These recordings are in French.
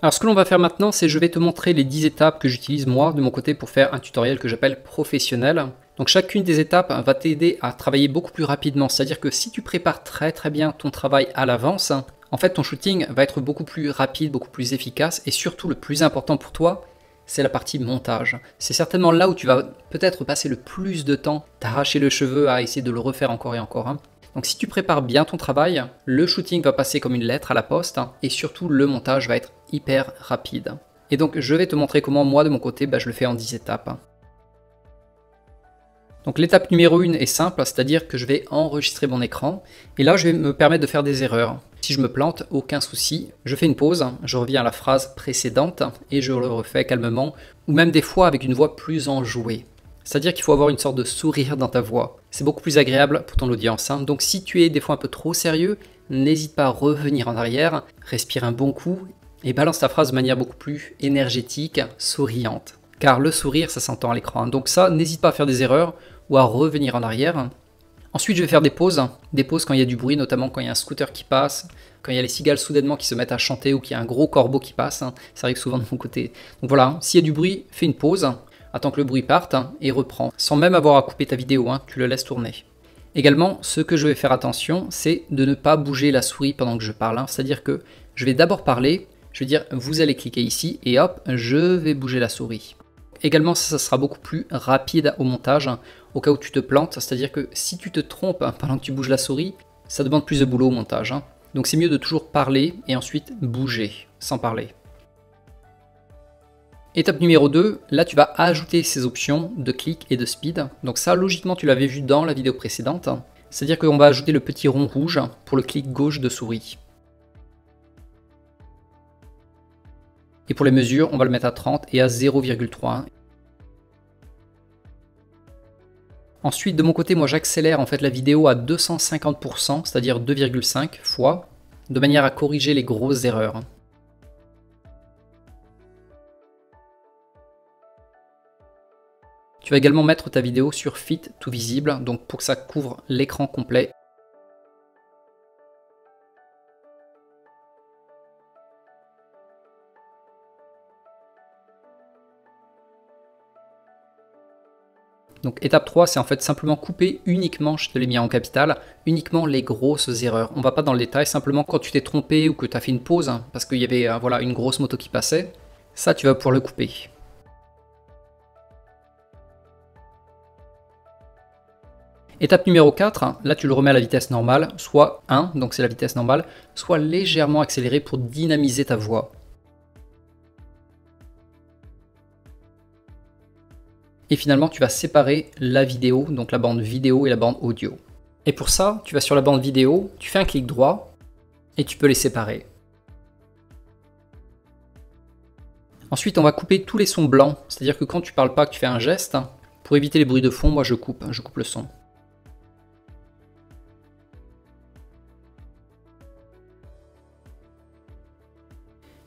Alors ce que l'on va faire maintenant, c'est je vais te montrer les 10 étapes que j'utilise moi de mon côté pour faire un tutoriel que j'appelle professionnel. Donc chacune des étapes va t'aider à travailler beaucoup plus rapidement, c'est-à-dire que si tu prépares très bien ton travail à l'avance, en fait ton shooting va être beaucoup plus rapide, beaucoup plus efficace et surtout le plus important pour toi, c'est la partie montage. C'est certainement là où tu vas peut-être passer le plus de temps, t'arracher le cheveu à essayer de le refaire encore et encore. Donc si tu prépares bien ton travail, le shooting va passer comme une lettre à la poste et surtout le montage va être hyper rapide. Et donc je vais te montrer comment moi de mon côté je le fais en 10 étapes. Donc l'étape numéro 1 est simple, c'est-à-dire que je vais enregistrer mon écran et là je vais me permettre de faire des erreurs. Si je me plante, aucun souci, je fais une pause, je reviens à la phrase précédente et je le refais calmement ou même des fois avec une voix plus enjouée. C'est-à-dire qu'il faut avoir une sorte de sourire dans ta voix. C'est beaucoup plus agréable pour ton audience. Donc si tu es des fois un peu trop sérieux, n'hésite pas à revenir en arrière, respire un bon coup et balance ta phrase de manière beaucoup plus énergétique, souriante. Car le sourire, ça s'entend à l'écran. Donc ça, n'hésite pas à faire des erreurs ou à revenir en arrière. Ensuite, je vais faire des pauses quand il y a du bruit, notamment quand il y a un scooter qui passe, quand il y a les cigales soudainement qui se mettent à chanter ou qu'il y a un gros corbeau qui passe. Ça arrive souvent de mon côté. Donc voilà, s'il y a du bruit, fais une pause. Attends que le bruit parte et reprends, sans même avoir à couper ta vidéo, tu le laisses tourner. Également, ce que je vais faire attention, c'est de ne pas bouger la souris pendant que je parle. C'est-à-dire que je vais d'abord parler, je vais dire vous allez cliquer ici et hop, je vais bouger la souris. Également, ça sera beaucoup plus rapide au montage, au cas où tu te plantes. C'est-à-dire que si tu te trompes pendant que tu bouges la souris, ça demande plus de boulot au montage. Donc c'est mieux de toujours parler et ensuite bouger, sans parler. Étape numéro 2, là tu vas ajouter ces options de clic et de speed. Donc ça logiquement tu l'avais vu dans la vidéo précédente. C'est-à-dire qu'on va ajouter le petit rond rouge pour le clic gauche de souris. Et pour les mesures, on va le mettre à 30 et à 0,3. Ensuite de mon côté, moi j'accélère en fait la vidéo à 250%, c'est-à-dire 2,5 fois, de manière à corriger les grosses erreurs. Tu vas également mettre ta vidéo sur Fit to Visible, donc pour que ça couvre l'écran complet. Donc étape 3, c'est en fait simplement couper uniquement, je te l'ai mis en capital, uniquement les grosses erreurs. On va pas dans le détail, simplement quand tu t'es trompé ou que tu as fait une pause, parce qu'il y avait voilà, une grosse moto qui passait, ça tu vas pouvoir le couper. Étape numéro 4, là tu le remets à la vitesse normale, soit 1, donc c'est la vitesse normale, soit légèrement accéléré pour dynamiser ta voix. Et finalement tu vas séparer la vidéo, donc la bande vidéo et la bande audio. Et pour ça, tu vas sur la bande vidéo, tu fais un clic droit et tu peux les séparer. Ensuite on va couper tous les sons blancs, c'est-à-dire que quand tu parles pas, que tu fais un geste, pour éviter les bruits de fond, moi je coupe le son.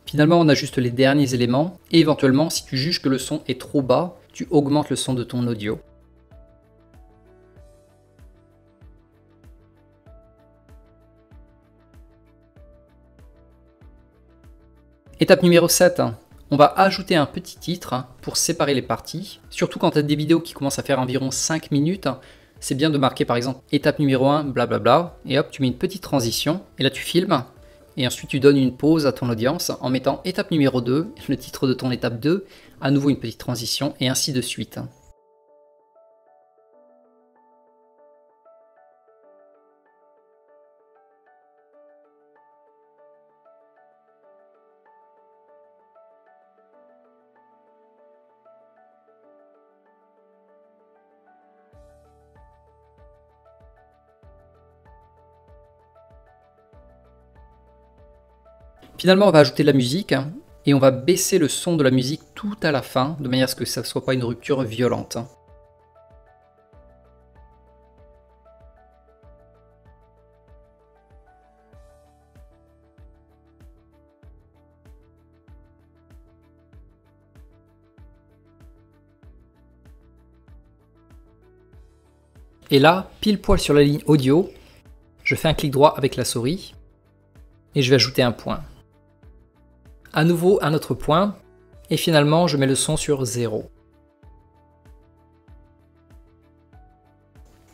Finalement, on ajuste les derniers éléments et éventuellement, si tu juges que le son est trop bas, tu augmentes le son de ton audio. Étape numéro 7, on va ajouter un petit titre pour séparer les parties. Surtout quand tu as des vidéos qui commencent à faire environ 5 minutes, c'est bien de marquer par exemple étape numéro 1, blablabla, et hop, tu mets une petite transition, et là tu filmes. Et ensuite tu donnes une pause à ton audience en mettant étape numéro 2, le titre de ton étape 2, à nouveau une petite transition et ainsi de suite. Finalement, on va ajouter de la musique et on va baisser le son de la musique tout à la fin, de manière à ce que ça ne soit pas une rupture violente. Et là, pile poil sur la ligne audio, je fais un clic droit avec la souris et je vais ajouter un point. À nouveau un autre point. Et finalement, je mets le son sur 0.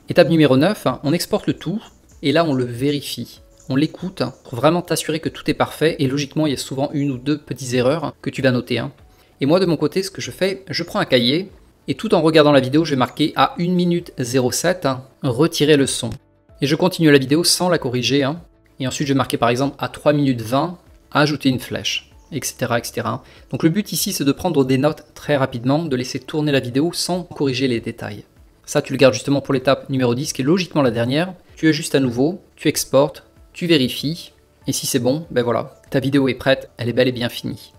Étape numéro 9, on exporte le tout et là on le vérifie. On l'écoute pour vraiment t'assurer que tout est parfait et logiquement il y a souvent une ou deux petites erreurs que tu vas noter. Et moi de mon côté, ce que je fais, je prends un cahier et tout en regardant la vidéo, je vais marquer à 1 minute 07, retirer le son. Et je continue la vidéo sans la corriger. Et ensuite je vais marquer par exemple à 3 minutes 20, ajouter une flèche, etc., etc. Donc le but ici c'est de prendre des notes très rapidement, de laisser tourner la vidéo sans corriger les détails. Ça tu le gardes justement pour l'étape numéro 10 qui est logiquement la dernière. Tu ajustes à nouveau, tu exportes, tu vérifies, et si c'est bon, ben voilà, ta vidéo est prête, elle est bel et bien finie.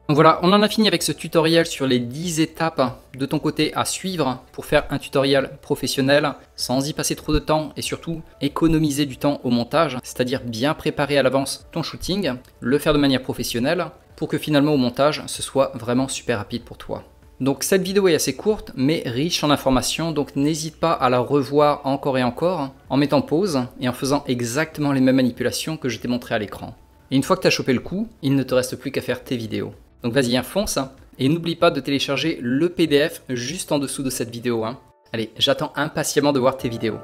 Donc voilà, on en a fini avec ce tutoriel sur les 10 étapes de ton côté à suivre pour faire un tutoriel professionnel sans y passer trop de temps et surtout économiser du temps au montage, c'est-à-dire bien préparer à l'avance ton shooting, le faire de manière professionnelle pour que finalement au montage ce soit vraiment super rapide pour toi. Donc cette vidéo est assez courte mais riche en informations, donc n'hésite pas à la revoir encore et encore en mettant pause et en faisant exactement les mêmes manipulations que je t'ai montré à l'écran. Et une fois que tu as chopé le coup, il ne te reste plus qu'à faire tes vidéos. Donc vas-y, fonce et n'oublie pas de télécharger le PDF juste en dessous de cette vidéo. Allez, j'attends impatiemment de voir tes vidéos.